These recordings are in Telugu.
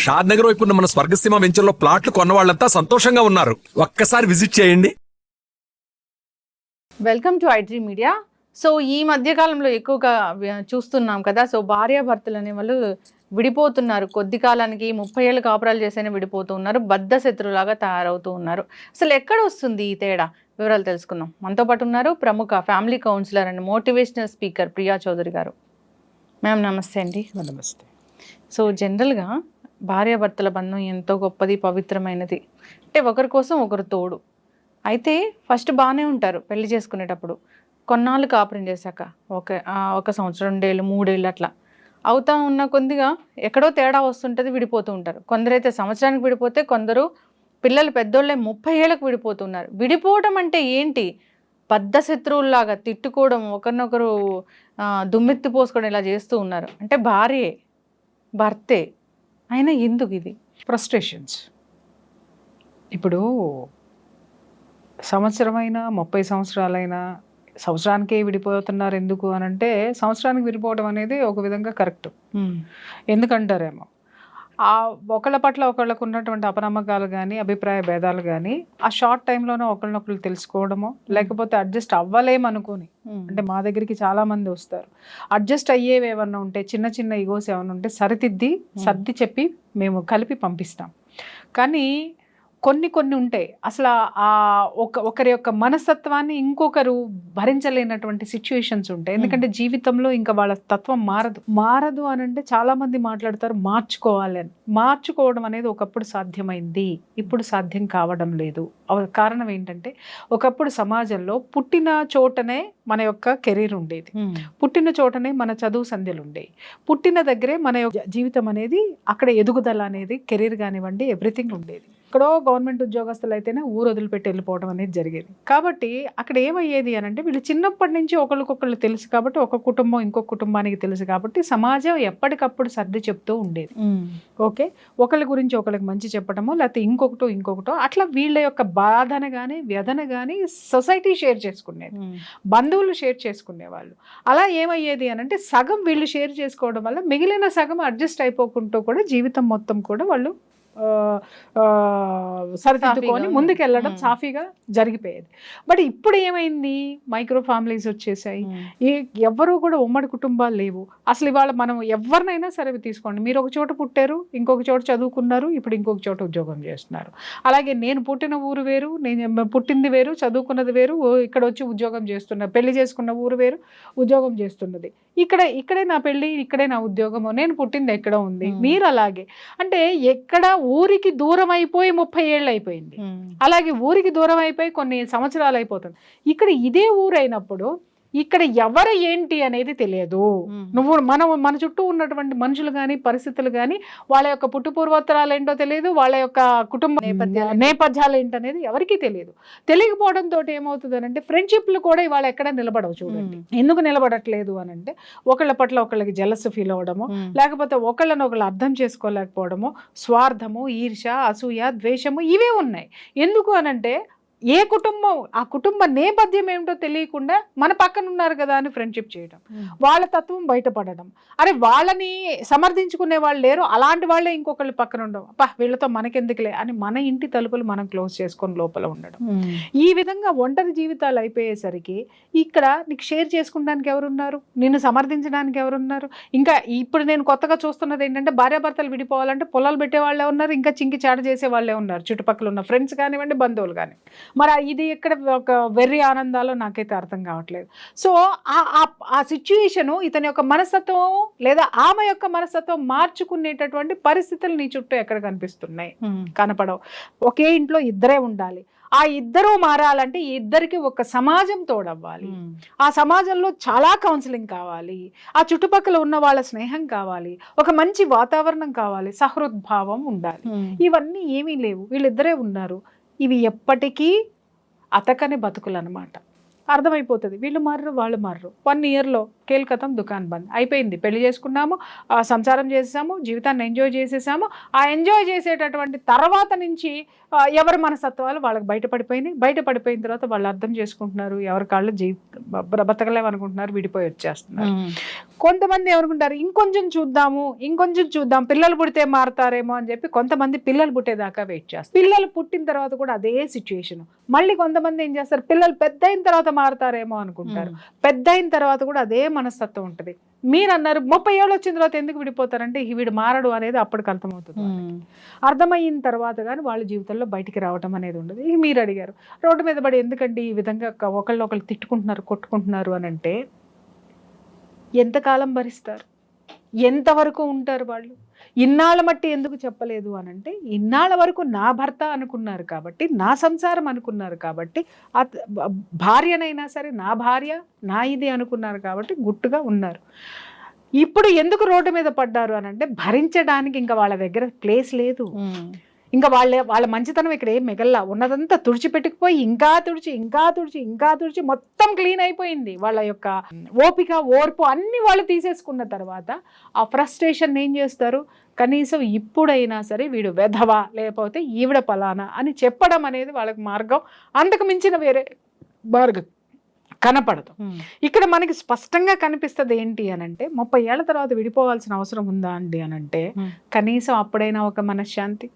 షాద్ నగర్ వైపు ఉన్న మన స్వర్గసీమ వెంచర్లో ప్లాట్లు కొన్న వాళ్ళంతా సంతోషంగా ఉన్నారు. ఒక్కసారి విజిట్ చేయండి. Welcome to iDream media. So ఈ మధ్య కాలంలో ఎక్కువగా చూస్తున్నాం కదా. సో భార్యాభర్తలు అనే వాళ్ళు విడిపోతున్నారు. కొద్ది కాలానికి 30 ఏళ్ళు కాపురాలు చేసేనే విడిపోతూ ఉన్నారు. బద్ధ శత్రులాగా తయారవుతూ ఉన్నారు. అసలు ఎక్కడ వస్తుంది ఈ తేడా? వివరాలు తెలుసుకుందాం. మనతో పాటు ఉన్నారు ప్రముఖ family counsellor and motivational speaker Priya Chaudhary garu. Ma'am నమస్తే అండి. నమస్తే. సో జనరల్గా భార్యాభర్తల బంధం ఎంతో గొప్పది, పవిత్రమైనది. అంటే ఒకరి కోసం ఒకరు తోడు. అయితే ఫస్ట్ బాగానే ఉంటారు పెళ్లి చేసుకునేటప్పుడు. కొన్నాళ్ళు కాపురం చేశాక ఒక సంవత్సరం, 2 ఏళ్ళు, 3 ఏళ్ళు అట్లా అవుతా ఉన్న కొద్దిగా ఎక్కడో తేడా వస్తుంటుంది, విడిపోతూ ఉంటారు. కొందరైతే సంవత్సరానికి విడిపోతే, కొందరు పిల్లలు పెద్దోళ్ళే 30 ఏళ్ళకు విడిపోతున్నారు. విడిపోవడం అంటే ఏంటి? బద్ధ శత్రువుల్లాగా తిట్టుకోవడం, ఒకరినొకరు దుమ్మెత్తి పోసుకోవడం ఇలా చేస్తూ ఉన్నారు. అంటే భార్యే భర్తే అయినా ఎందుకు ఇది? ఫ్రస్ట్రేషన్స్. ఇప్పుడు సంవత్సరమైనా 30 సంవత్సరాలైనా సంవత్సరానికే విడిపోతున్నారు ఎందుకు అని అంటే, సంవత్సరానికి విడిపోవడం అనేది ఒక విధంగా కరెక్ట్. ఎందుకంటారేమో ఒకళ్ళ పట్ల ఒకళ్ళకు ఉన్నటువంటి అపనమ్మకాలు కానీ, అభిప్రాయ భేదాలు కానీ ఆ షార్ట్ టైంలోనే ఒకళ్ళనొకళ్ళు తెలుసుకోవడమో, లేకపోతే అడ్జస్ట్ అవ్వలేమనుకొని, అంటే మా దగ్గరికి చాలా మంది వస్తారు, అడ్జస్ట్ అయ్యేవి ఏమన్నా ఉంటే, చిన్న చిన్న ఈగోస్ ఏమన్నా ఉంటే సర్ది చెప్పి మేము కలిపి పంపిస్తాం. కానీ కొన్ని ఉంటాయి అసలు ఒకరి యొక్క మనస్తత్వాన్ని ఇంకొకరు భరించలేనటువంటి సిచ్యువేషన్స్ ఉంటాయి. ఎందుకంటే జీవితంలో ఇంకా వాళ్ళ తత్వం మారదు అని అంటే చాలా మంది మాట్లాడతారు మార్చుకోవాలి అని. మార్చుకోవడం అనేది ఒకప్పుడు సాధ్యమైంది, ఇప్పుడు సాధ్యం కావడం లేదు. కారణం ఏంటంటే, ఒకప్పుడు సమాజంలో పుట్టిన చోటనే మన యొక్క కెరీర్ ఉండేది, పుట్టిన చోటనే మన చదువు సంధ్యలు ఉండేవి, పుట్టిన దగ్గరే మన యొక్క జీవితం అనేది, అక్కడ ఎదుగుదల అనేది, కెరీర్ కానివ్వండి ఎవ్రీథింగ్ ఉండేది. ఇక్కడో గవర్నమెంట్ ఉద్యోగస్తులు అయితేనే ఊరు వదిలిపెట్టి వెళ్ళిపోవడం అనేది జరిగేది. కాబట్టి అక్కడ ఏమయ్యేది అని అంటే, వీళ్ళు చిన్నప్పటి నుంచి ఒకరికొకళ్ళు తెలుసు కాబట్టి, ఒక కుటుంబం ఇంకొక కుటుంబానికి తెలుసు కాబట్టి సమాజం ఎప్పటికప్పుడు సర్ది చెప్తూ ఉండేది. ఓకే, ఒకళ్ళ గురించి ఒకళ్ళకి మంచి చెప్పడమో, లేకపోతే ఇంకొకటో అట్లా వీళ్ళ యొక్క బాధన కానీ వ్యధన కానీ సొసైటీ షేర్ చేసుకునేది, బంధువులు షేర్ చేసుకునేవాళ్ళు. అలా ఏమయ్యేది అని అంటే, సగం వీళ్ళు షేర్ చేసుకోవడం వల్ల మిగిలిన సగం అడ్జస్ట్ అయిపోకుంటూ కూడా జీవితం మొత్తం కూడా వాళ్ళు సరిదిద్దుకొని ముందుకెళ్ళడం సాఫీగా జరిగిపోయేది. బట్ ఇప్పుడు ఏమైంది, మైక్రో ఫ్యామిలీస్ వచ్చేసాయి, ఎవ్వరూ కూడా ఉమ్మడి కుటుంబాలు లేవు. అసలు ఇవాళ మనం ఎవరినైనా సరే తీసుకోండి, మీరు ఒక చోట పుట్టారు, ఇంకొక చోట చదువుకున్నారు, ఇప్పుడు ఇంకొక చోట ఉద్యోగం చేస్తున్నారు. అలాగే నేను పుట్టిన ఊరు వేరు, నేను పుట్టింది వేరు, చదువుకున్నది వేరు, ఇక్కడ వచ్చి ఉద్యోగం చేస్తున్నారు, పెళ్లి చేసుకున్న ఊరు వేరు, ఉద్యోగం చేస్తున్నది ఇక్కడే నా పెళ్లి, ఇక్కడే నా ఉద్యోగము, నేను పుట్టింది ఎక్కడ ఉంది. మీరు అలాగే అంటే ఎక్కడ ఊరికి దూరం అయిపోయి 30 ఏళ్ళు అయిపోయింది, అలాగే ఊరికి దూరం అయిపోయి కొన్ని సంవత్సరాలు అయిపోతుంది. ఇక్కడ ఇదే ఊరైనప్పుడు ఇక్కడ ఎవరు ఏంటి అనేది తెలియదు. మన చుట్టూ ఉన్నటువంటి మనుషులు కానీ, పరిస్థితులు కానీ, వాళ్ళ యొక్క పుట్టుపూర్వోత్తరాలు ఏంటో తెలియదు, వాళ్ళ యొక్క కుటుంబ నేపథ్యాలు ఏంటనేది ఎవరికీ తెలియదు. తెలియకపోవడంతో ఏమవుతుంది అని అంటే, ఫ్రెండ్షిప్లు కూడా ఇవాళ ఎక్కడ నిలబడవు. చూడండి ఎందుకు నిలబడట్లేదు అని అంటే, ఒకళ్ళ పట్ల ఒకళ్ళకి జెలస్ ఫీల్ అవ్వడము, లేకపోతే ఒకళ్ళని ఒకళ్ళు అర్థం చేసుకోలేకపోవడము, స్వార్థము, ఈర్ష, అసూయ, ద్వేషము ఇవే ఉన్నాయి. ఎందుకు అనంటే, ఏ కుటుంబం, ఆ కుటుంబ నేపథ్యం ఏమిటో తెలియకుండా మన పక్కన ఉన్నారు కదా అని ఫ్రెండ్షిప్ చేయడం, వాళ్ళ తత్వం బయటపడడం, అరే వాళ్ళని సమర్థించుకునే వాళ్ళు లేరు, అలాంటి వాళ్ళే ఇంకొకళ్ళు పక్కన ఉండడం, అబ్బా వీళ్ళతో మనకెందుకులే అని మన ఇంటి తలుపులు మనం క్లోజ్ చేసుకొని లోపల ఉండడం. ఈ విధంగా ఒంటరి జీవితాలు అయిపోయేసరికి ఇక్కడ నీకు షేర్ చేసుకోవడానికి ఎవరున్నారు, నిన్ను సమర్థించడానికి ఎవరున్నారు? ఇంకా ఇప్పుడు నేను కొత్తగా చూస్తున్నది ఏంటంటే, భార్యాభర్తలు విడిపోవాలంటే పొలాలు పెట్టే వాళ్ళే ఉన్నారు, ఇంకా చింకి చాట చేసే వాళ్ళే ఉన్నారు, చుట్టుపక్కల ఉన్న ఫ్రెండ్స్ కానివ్వండి, బంధువులు కానీ. మరి ఇది ఎక్కడ ఒక వెర్రి ఆనందాలో నాకైతే అర్థం కావట్లేదు. సో ఆ సిచ్యుయేషను ఇతని యొక్క మనస్తత్వం లేదా ఆమె యొక్క మనస్తత్వం మార్చుకునేటటువంటి పరిస్థితులు నీ చుట్టూ ఎక్కడ కనిపిస్తున్నాయి? కనపడవు. ఒకే ఇంట్లో ఇద్దరే ఉండాలి, ఆ ఇద్దరూ మారాలంటే ఈ ఇద్దరికి ఒక సమాజం తోడవ్వాలి, ఆ సమాజంలో చాలా కౌన్సిలింగ్ కావాలి, ఆ చుట్టుపక్కల ఉన్న వాళ్ళ స్నేహం కావాలి, ఒక మంచి వాతావరణం కావాలి, సహృద్భావం ఉండాలి. ఇవన్నీ ఏమీ లేవు, వీళ్ళిద్దరే ఉన్నారు. ఇవి ఎప్పటికీ అతకని బతుకులు అనమాట. అర్థమైపోతుంది, వీళ్ళు మారరు వాళ్ళు మారరు. 1 ఇయర్లో కేల్కతం దుకాన్ బంద్ అయిపోయింది. పెళ్లి చేసుకున్నాము, సంసారం చేసేసాము, జీవితాన్ని ఎంజాయ్ చేసేసాము. ఆ ఎంజాయ్ చేసేటటువంటి తర్వాత నుంచి ఎవరి మనస్తత్వాలు వాళ్ళకి బయటపడిపోయినాయి. బయటపడిపోయిన తర్వాత వాళ్ళు అర్థం చేసుకుంటున్నారు, ఎవరి కాళ్ళు బతకలేమనుకుంటున్నారు, విడిపోయి వచ్చేస్తున్నారు. కొంతమంది ఏమనుకుంటారు, ఇంకొంచెం చూద్దాం, పిల్లలు పుడితే మారుతారేమో అని చెప్పి కొంతమంది పిల్లలు పుట్టేదాకా వెయిట్ చేస్తారు. పిల్లలు పుట్టిన తర్వాత కూడా అదే సిచ్యుయేషన్. మళ్ళీ కొంతమంది ఏం చేస్తారు, పిల్లలు పెద్ద అయిన తర్వాత మారుతారేమో అనుకుంటారు. పెద్ద అయిన తర్వాత కూడా అదే మనస్తత్వం ఉంటుంది. మీరు అన్నారు 30 ఏళ్ళు వచ్చిన తర్వాత ఎందుకు విడిపోతారంటే వీడు మారడు అనేది అప్పటికి అర్థమవుతుంది. అర్థమైన తర్వాత కానీ వాళ్ళ జీవితంలో బయటికి రావటం అనేది ఉండదు. మీరు అడిగారు రోడ్డు మీద పడి ఎందుకండి ఈ విధంగా ఒకళ్ళు తిట్టుకుంటున్నారు, కొట్టుకుంటున్నారు అని అంటే ఎంతకాలం భరిస్తారు, ఎంతవరకు ఉంటారు వాళ్ళు? ఇన్నాళ్ళ మట్టి ఎందుకు చెప్పలేదు అని అంటే ఇన్నాళ్ళ వరకు నా భర్త అనుకున్నారు కాబట్టి, నా సంసారం అనుకున్నారు కాబట్టి, భార్యనైనా సరే నా భార్య నా ఇది అనుకున్నారు కాబట్టి గుట్టుగా ఉన్నారు. ఇప్పుడు ఎందుకు రోడ్డు మీద పడ్డారు అని అంటే భరించడానికి ఇంకా వాళ్ళ దగ్గర ప్లేస్ లేదు. ఇంకా వాళ్ళ మంచితనం ఇక్కడ ఏం మిగల్లా, ఉన్నదంతా తుడిచిపెట్టుకుపోయి ఇంకా తుడిచి మొత్తం క్లీన్ అయిపోయింది. వాళ్ళ యొక్క ఓపిక, ఓర్పు అన్ని వాళ్ళు తీసేసుకున్న తర్వాత ఆ ఫ్రస్ట్రేషన్ ఏం చేస్తారు, కనీసం ఇప్పుడైనా సరే వీడు వెధవా లేకపోతే ఈవిడ పలానా అని చెప్పడం అనేది వాళ్ళకి మార్గం, అంతకు మించిన వేరే మార్గం కనపడదు. ఇక్కడ మనకి స్పష్టంగా కనిపిస్తుంది ఏంటి అని అంటే 30 ఏళ్ల తర్వాత విడిపోవాల్సిన అవసరం ఉందా అండి అని అంటే కనీసం అప్పుడైనా ఒక మనశ్శాంతి.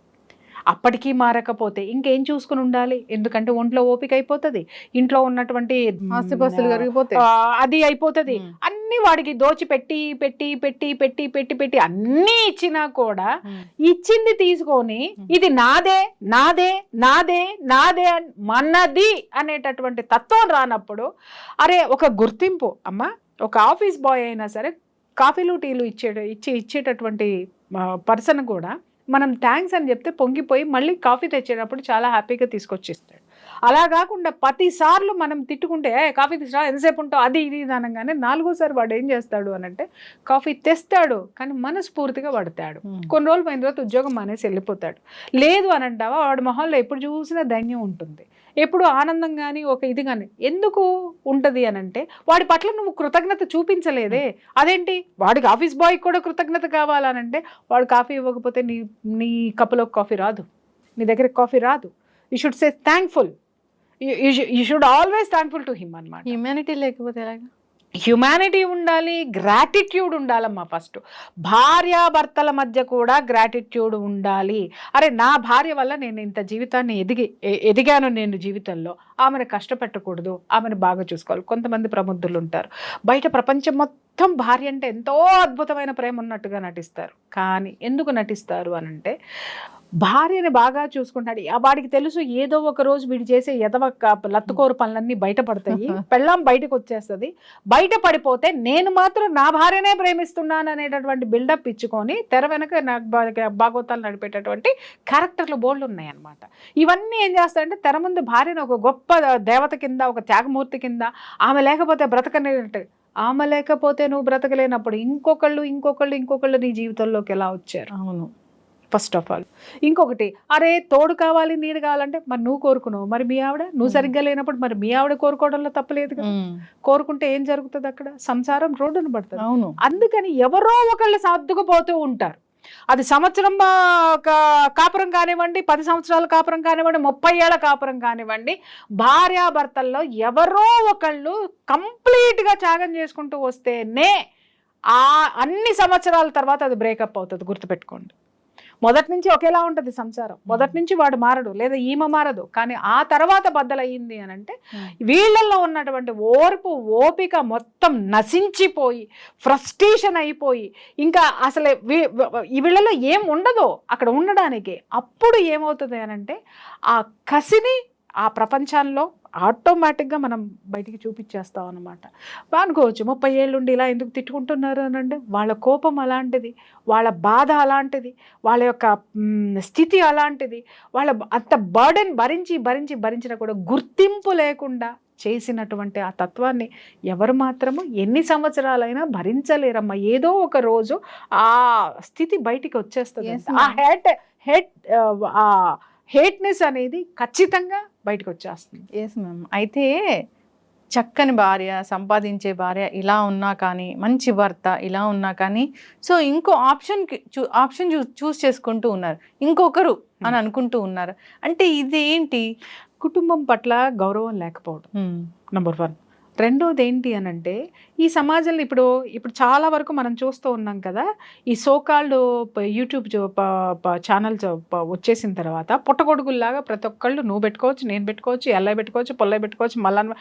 అప్పటికీ మారకపోతే ఇంకేం చూసుకుని ఉండాలి, ఎందుకంటే ఒంట్లో ఓపిక అయిపోతుంది, ఇంట్లో ఉన్నటువంటి ఆస్తిపాస్తులు కరిగిపోతాయి, అది అయిపోతుంది. అన్ని వాడికి దోచి పెట్టి పెట్టి పెట్టి పెట్టి పెట్టి పెట్టి అన్ని ఇచ్చినా కూడా ఇచ్చింది తీసుకొని ఇది నాదే నాదే నాదే నాదే మనది అనేటటువంటి తత్వం రానప్పుడు, అరే ఒక గుర్తింపు అమ్మ, ఒక ఆఫీస్ బాయ్ అయినా సరే కాఫీలు టీలు ఇచ్చేటటువంటి పర్సన్ కూడా మనం థ్యాంక్స్ అని చెప్తే పొంగిపోయి మళ్ళీ కాఫీ తెచ్చేటప్పుడు చాలా హ్యాపీగా తీసుకొచ్చిస్తాడు. అలా కాకుండా 10 సార్లు మనం తిట్టుకుంటే కాఫీ తీసుకురా ఎంతసేపు ఉంటావు అది ఇది అనగానే 4వ సారి వాడు ఏం చేస్తాడు అని అంటే కాఫీ తెస్తాడు, కానీ మనస్ఫూర్తిగా పడతాడు. కొన్ని రోజులు పోయిన తర్వాత ఉద్యోగం మానేసి వెళ్ళిపోతాడు. లేదు అని అంటావా వాడి మొహంలో ఎప్పుడు చూసినా ధైర్యం ఉంటుంది, ఎప్పుడు ఆనందం కానీ ఒక ఇది కానీ ఎందుకు ఉంటుంది అని అంటే వాడి పట్ల నువ్వు కృతజ్ఞత చూపించలేదే. అదేంటి వాడికి ఆఫీస్ బాయ్ కూడా కృతజ్ఞత కావాలనంటే వాడు కాఫీ ఇవ్వకపోతే నీ కప్పులో కాఫీ రాదు, నీ దగ్గర కాఫీ రాదు. You should say thankful, you should always thankful to him అన్నమాట. హ్యూమానిటీ లేకపోతే ఎలాగా? హ్యుమానిటీ ఉండాలి, గ్రాటిట్యూడ్ ఉండాలమ్మా. ఫస్ట్ భార్యాభర్తల మధ్య కూడా గ్రాటిట్యూడ్ ఉండాలి. అరే నా భార్య వల్ల నేను ఇంత జీవితాన్ని ఎదిగాను, నేను జీవితంలో ఆమెను కష్టపెట్టకూడదు, ఆమెను బాగా చూసుకోవాలి. కొంతమంది ప్రబుద్ధులు ఉంటారు, బయట ప్రపంచం మొత్తం భార్య అంటే ఎంతో అద్భుతమైన ప్రేమ ఉన్నట్టుగా నటిస్తారు. కానీ ఎందుకు నటిస్తారు అనంటే భార్యని బాగా చూసుకుంటాడు. వాడికి తెలుసు ఏదో ఒక రోజు వీడు చేసే లత్తుకోరు పనులన్నీ బయటపడతాయి, పెళ్ళాం బయటకు వచ్చేస్తుంది. బయట పడిపోతే నేను మాత్రం నా భార్యనే ప్రేమిస్తున్నాను అనేటటువంటి బిల్డప్ ఇచ్చుకొని తెర వెనక నాకు భాగవతాలు నడిపేటటువంటి క్యారెక్టర్లు బోల్డ్ ఉన్నాయి అన్నమాట. ఇవన్నీ ఏం చేస్తాయంటే తెర ముందు భార్యను ఒక గొప్ప దేవత కింద, ఒక త్యాగమూర్తి కింద, ఆమె లేకపోతే బ్రతకనేటట్టు, ఆమె లేకపోతే నువ్వు బ్రతకలేనప్పుడు ఇంకొకళ్ళు నీ జీవితంలోకి ఎలా వచ్చారు? అవును, ఫస్ట్ ఆఫ్ ఆల్. ఇంకొకటి, అరే తోడు కావాలి నీడు కావాలంటే మరి నువ్వు కోరుకున్నావు, మరి మీ ఆవిడ నువ్వు సరిగ్గా లేనప్పుడు మరి మీ ఆవిడ కోరుకోవడంలో తప్పలేదు కదా. కోరుకుంటే ఏం జరుగుతుంది అక్కడ? సంసారం రోడ్డును పడుతుంది. అవును, అందుకని ఎవరో ఒకళ్ళు సర్దుకుపోతూ ఉంటారు. అది సంవత్సరం కాపురం కానివ్వండి, 10 సంవత్సరాల కాపురం కానివ్వండి, 30 ఏళ్ల కాపురం కానివ్వండి, భార్యాభర్తల్లో ఎవరో ఒకళ్ళు కంప్లీట్గా త్యాగం చేసుకుంటూ వస్తేనే అన్ని సంవత్సరాల తర్వాత అది బ్రేకప్ అవుతుంది. గుర్తుపెట్టుకోండి, మొదటి నుంచి ఒకేలా ఉంటుంది సంసారం, మొదటి నుంచి వాడు మారడు లేదా ఈమె మారదు, కానీ ఆ తర్వాత బద్దలయ్యింది అని అంటే వీళ్ళల్లో ఉన్నటువంటి ఓర్పు ఓపిక మొత్తం నశించిపోయి ఫ్రస్ట్రేషన్ అయిపోయి ఇంకా అసలు వీళ్ళలో ఏం ఉండదో అక్కడ ఉండడానికి. అప్పుడు ఏమవుతుంది అని అంటే ఆ కసిని ఆ ప్రపంచంలో ఆటోమేటిక్గా మనం బయటికి చూపించేస్తాం అన్నమాట. అనుకోవచ్చు 30 ఏళ్ళుండి ఇలా ఎందుకు తిట్టుకుంటున్నారు అని అంటే వాళ్ళ కోపం అలాంటిది, వాళ్ళ బాధ అలాంటిది, వాళ్ళ యొక్క స్థితి అలాంటిది, వాళ్ళ అంత బర్డెన్ భరించినా కూడా గుర్తింపు లేకుండా చేసినటువంటి ఆ తత్వాన్ని ఎవరు మాత్రము ఎన్ని సంవత్సరాలైనా భరించలేరమ్మా. ఏదో ఒక రోజు ఆ స్థితి బయటికి వచ్చేస్తుంది. ఆ హేట్నెస్ అనేది ఖచ్చితంగా బయటకు వచ్చేస్తుంది. Yes ma'am. అయితే చక్కని భార్య, సంపాదించే భార్య ఇలా ఉన్నా కానీ, మంచి భర్త ఇలా ఉన్నా కానీ, సో ఇంకో ఆప్షన్ చూస్ చేసుకుంటూ ఉన్నారు, ఇంకొకరు అని అనుకుంటూ ఉన్నారు. అంటే ఇదేంటి? కుటుంబం పట్ల గౌరవం లేకపోవడం నంబర్ 1. రెండోది ఏంటి అని అంటే, ఈ సమాజంలో ఇప్పుడు చాలా వరకు మనం చూస్తూ ఉన్నాం కదా, ఈ సోకాల్డ్ యూట్యూబ్ ఛానల్ వచ్చేసిన తర్వాత పుట్టగొడుగుల్లాగా ప్రతి ఒక్కళ్ళు నువ్వు పెట్టుకోవచ్చు, నేను పెట్టుకోవచ్చు, ఎల్లయ్య పెట్టుకోవచ్చు, పొల్లయ్య పెట్టుకోవచ్చు, మళ్ళీ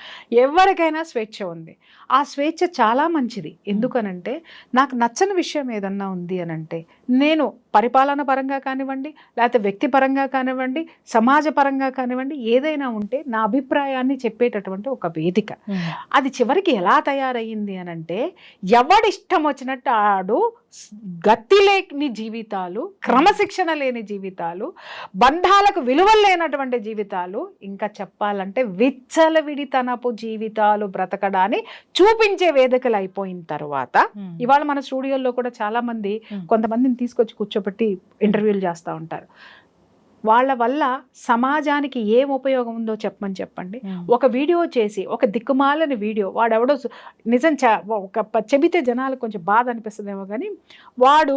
ఎవరికైనా స్వేచ్ఛ ఉంది. ఆ స్వేచ్ఛ చాలా మంచిది. ఎందుకనంటే నాకు నచ్చని విషయం ఏదన్నా ఉంది అని అంటే, నేను పరిపాలన పరంగా కానివ్వండి, లేకపోతే వ్యక్తిపరంగా కానివ్వండి, సమాజ పరంగా కానివ్వండి, ఏదైనా ఉంటే నా అభిప్రాయాన్ని చెప్పేటటువంటి ఒక వేదిక. అది చివరికి ఎలా తయారయ్యింది అని అంటే, ఎవడిష్టం వచ్చినట్టు ఆడు గతి లేని జీవితాలు, క్రమశిక్షణ లేని జీవితాలు, బంధాలకు విలువలు లేనటువంటి జీవితాలు, ఇంకా చెప్పాలంటే విచ్చలవిడితనపు జీవితాలు బ్రతకడాన్ని చూపించే వేదికలు అయిపోయిన తర్వాత, ఇవాళ మన స్టూడియోల్లో కూడా చాలా మంది కొంతమందిని తీసుకొచ్చి కూర్చోబెట్టి ఇంటర్వ్యూలు చేస్తూ ఉంటారు. వాళ్ళ వల్ల సమాజానికి ఏం ఉపయోగం ఉందో చెప్పండి. ఒక వీడియో చేసి, ఒక దిక్కుమాలని వీడియో, వాడెవడో నిజం చెబితే జనాలకు కొంచెం బాధ అనిపిస్తుందేమో కానీ, వాడు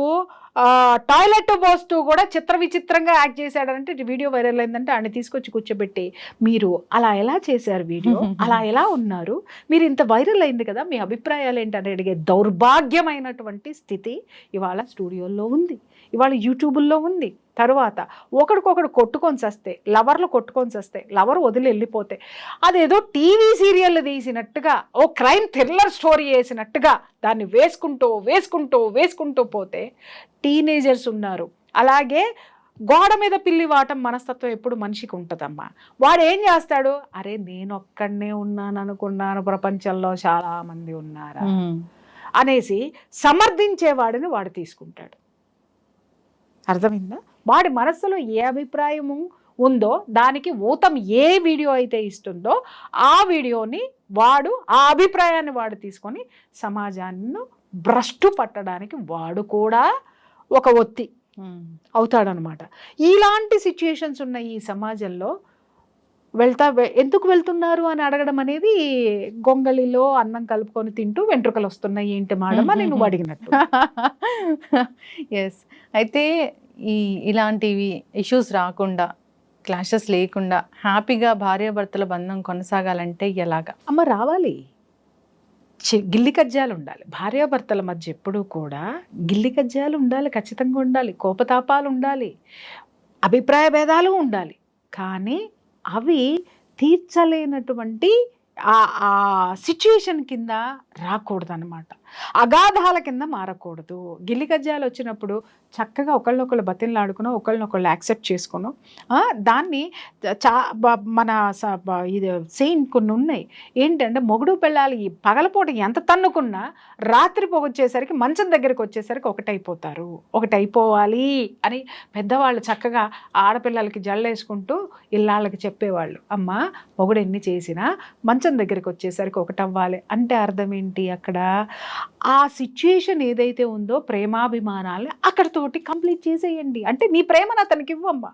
టాయిలెట్ పోస్తూ కూడా చిత్ర విచిత్రంగా యాక్ట్ చేశాడంటే వీడియో వైరల్ అయిందంటే ఆయన తీసుకొచ్చి కూర్చోబెట్టి, మీరు అలా ఎలా చేశారు వీడియో, అలా ఎలా ఉన్నారు, మీరు ఇంత వైరల్ అయింది కదా, మీ అభిప్రాయాలు ఏంటని అడిగే దౌర్భాగ్యమైనటువంటి స్థితి ఇవాళ స్టూడియోల్లో ఉంది, ఇవాళ యూట్యూబుల్లో ఉంది. తర్వాత ఒకడికొకడు కొట్టుకొని వస్తే, లవర్లు కొట్టుకొని వస్తే, లవర్ వదిలి వెళ్ళిపోతే, అదేదో టీవీ సీరియల్ తీసినట్టుగా, ఓ క్రైమ్ థ్రిల్లర్ స్టోరీ వేసినట్టుగా దాన్ని వేసుకుంటూ పోతే టీనేజర్స్ ఉన్నారు. అలాగే గోడ మీద పిల్లి వాటం మనస్తత్వం ఎప్పుడు మనిషికి ఉంటుందమ్మా. వాడు ఏం చేస్తాడు, అరే నేను ఒక్కడనే ఉన్నాను అనుకున్నాను, ప్రపంచంలో చాలా మంది ఉన్నారా అనేసి సమర్థించేవాడిని వాడు తీసుకుంటాడు. అర్థమైందా? వాడి మనస్సులో ఏ అభిప్రాయము ఉందో దానికి ఊతం ఏ వీడియో అయితే ఇస్తుందో ఆ వీడియోని వాడు, ఆ అభిప్రాయాన్ని వాడు తీసుకొని సమాజాన్ని భ్రష్టు పట్టడానికి వాడు కూడా ఒక ఒత్తి అవుతాడనమాట. ఇలాంటి సిచ్యుయేషన్స్ ఉన్న ఈ సమాజంలో ఎందుకు వెళ్తున్నారు అని అడగడం అనేది గొంగళిలో అన్నం కలుపుకొని తింటూ వెంట్రుకలు వస్తున్నాయి ఏంటి మేడం అని నువ్వు అడిగినట్టు. ఎస్. అయితే ఇలాంటివి ఇష్యూస్ రాకుండా, క్లాషెస్ లేకుండా హ్యాపీగా భార్యాభర్తల బంధం కొనసాగాలంటే ఎలాగా? అమ్మ రావాలి, గిల్లి కజ్జాలు ఉండాలి. భార్యాభర్తల మధ్య ఎప్పుడూ కూడా గిల్లి కజ్జాలు ఉండాలి, ఖచ్చితంగా ఉండాలి. కోపతాపాలు ఉండాలి, అభిప్రాయ భేదాలు ఉండాలి. కానీ అవి తీర్చలేనటువంటి ఆ సిచ్యుయేషన్ కింద రాకూడదు అనమాట, అగాధాల కింద మారకూడదు. గిల్లి కజ్జాలు వచ్చినప్పుడు చక్కగా ఒకళ్ళొకళ్ళు బతిన్లాడుకునో, ఒకళ్ళనొకళ్ళు యాక్సెప్ట్ చేసుకునో, దాన్ని మన ఇది సేమ్ కొన్ని ఉన్నాయి ఏంటంటే, మొగుడు పెళ్ళాలి పగలపూట ఎంత తన్నుకున్నా రాత్రి పొగొచ్చేసరికి మంచం దగ్గరికి వచ్చేసరికి ఒకటైపోతారు, ఒకటైపోవాలి అని పెద్దవాళ్ళు చక్కగా ఆడపిల్లలకి జల్లేసుకుంటూ ఇళ్ళకి చెప్పేవాళ్ళు. అమ్మ మొగుడు ఎన్ని చేసినా మంచం దగ్గరికి వచ్చేసరికి ఒకటవ్వాలి అంటే అర్థం ఏంటి? అక్కడ ఆ సిచ్యుయేషన్ ఏదైతే ఉందో ప్రేమాభిమానాలని అక్కడితోటి కంప్లీట్ చేసేయండి. అంటే నీ ప్రేమను అతనికి ఇవ్వమ్మా,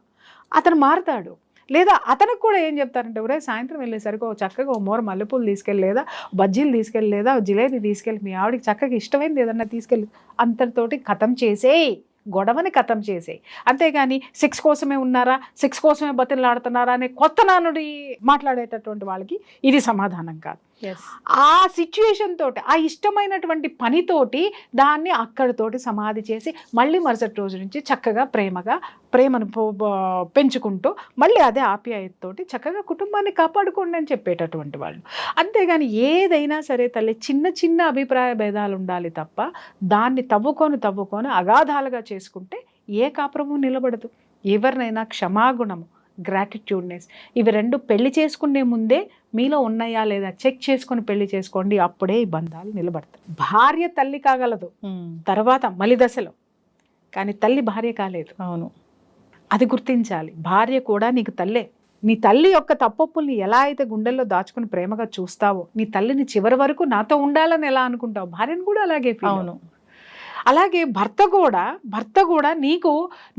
అతను మారుతాడు. లేదా అతనికి కూడా ఏం చెప్తారంటే, ఒరే సాయంత్రం వెళ్ళేసరికి చక్కగా ఓ మూర మల్లెపూలు తీసుకెళ్ళి, లేదా బజ్జీలు తీసుకెళ్ళి, లేదా జిలేబీ తీసుకెళ్ళి, మీ ఆవిడకి చక్కగా ఇష్టమైంది ఏదన్నా తీసుకెళ్ళి అంతటితోటి ఖతం చేసేయి, గొడవని ఖతం చేసేయి. అంతేగాని సెక్స్ కోసమే ఉన్నారా, సెక్స్ కోసమే బతిలాడుతున్నారా అనే కొత్త నానుడి మాట్లాడేటటువంటి వాళ్ళకి ఇది సమాధానం కాదు. ఆ సిచ్యుయేషన్ తోటి, ఆ ఇష్టమైనటువంటి పనితోటి దాన్ని అక్కడితోటి సమాధి చేసి మళ్ళీ మరుసటి రోజు నుంచి చక్కగా ప్రేమను పెంచుకుంటూ మళ్ళీ అదే ఆప్యాయతతోటి చక్కగా కుటుంబాన్ని కాపాడుకోండి అని చెప్పేటటువంటి వాళ్ళు. అంతేగాని ఏదైనా సరే తల్లి చిన్న చిన్న అభిప్రాయ భేదాలు ఉండాలి తప్ప దాన్ని తవ్వుకొని అగాధాలుగా చేసుకుంటే ఏ కాపురము నిలబడదు. ఎవరినైనా క్షమాగుణము, గ్రాటిట్యూడ్నెస్, ఇవి రెండు పెళ్లి చేసుకునే ముందే మీలో ఉన్నాయా లేదా చెక్ చేసుకొని పెళ్లి చేసుకోండి, అప్పుడే ఈ బంధాలు నిలబడతాయి. భార్య తల్లి కాగలదు తర్వాత మలి దశలో, కానీ తల్లి భార్య కాలేదు. అవును, అది గుర్తించాలి. భార్య కూడా నీకు తల్లే. నీ తల్లి యొక్క తప్పొప్పుల్ని ఎలా అయితే గుండెల్లో దాచుకుని ప్రేమగా చూస్తావో, నీ తల్లిని చివరి వరకు నాతో ఉండాలని ఎలా అనుకుంటావు, భార్యను కూడా అలాగే. అవును, అలాగే భర్త కూడా నీకు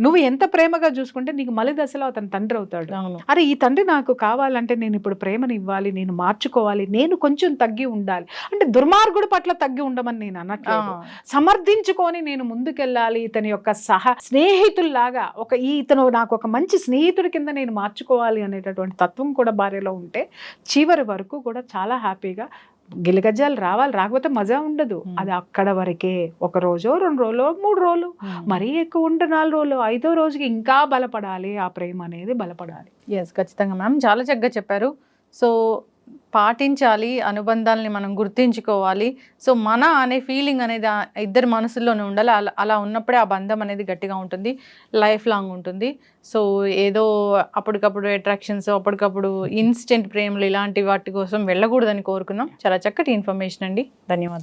నువ్వు ఎంత ప్రేమగా చూసుకుంటే నీకు మలి దశలో అతను తండ్రి అవుతాడు. అవును. అరే ఈ తండ్రి నాకు కావాలంటే నేను ఇప్పుడు ప్రేమని ఇవ్వాలి, నేను మార్చుకోవాలి, నేను కొంచెం తగ్గి ఉండాలి అంటే దుర్మార్గుడు పట్ల తగ్గి ఉండమని నేను అనట్లేదు. సమర్థించుకొని నేను ముందుకెళ్ళాలి, ఇతని యొక్క స్నేహితుల్లాగా ఇతను నాకు ఒక మంచి స్నేహితుడి కింద నేను మార్చుకోవాలి అనేటటువంటి తత్వం కూడా భార్యలో ఉంటే చివరి వరకు కూడా చాలా హ్యాపీగా గిలిగజ్జాలు రావాలి, రాకపోతే మజా ఉండదు. అది అక్కడ వరకే. 1 రోజు 2 రోజులు 3 రోజులు మరీ ఎక్కువ ఉంటే 4 రోజులు 5వ రోజుకి ఇంకా బలపడాలి, ఆ ప్రేమ అనేది బలపడాలి. ఎస్, ఖచ్చితంగా మ్యామ్, చాలా చక్కగా చెప్పారు. సో పాటించాలి, అనుబంధాలని మనం గుర్తించుకోవాలి. సో మన అనే ఫీలింగ్ అనేది ఇద్దరి మనసుల్లోనే ఉండాలి. అలా ఉన్నప్పుడే ఆ బంధం అనేది గట్టిగా ఉంటుంది, లైఫ్ లాంగ్ ఉంటుంది. సో ఏదో అప్పటికప్పుడు అట్రాక్షన్స్, అప్పటికప్పుడు ఇన్స్టెంట్ ప్రేమలు ఇలాంటి వాటి కోసం వెళ్ళకూడదని కోరుకుందాం. చాలా చక్కటి ఇన్ఫర్మేషన్ అండి, ధన్యవాదాలు.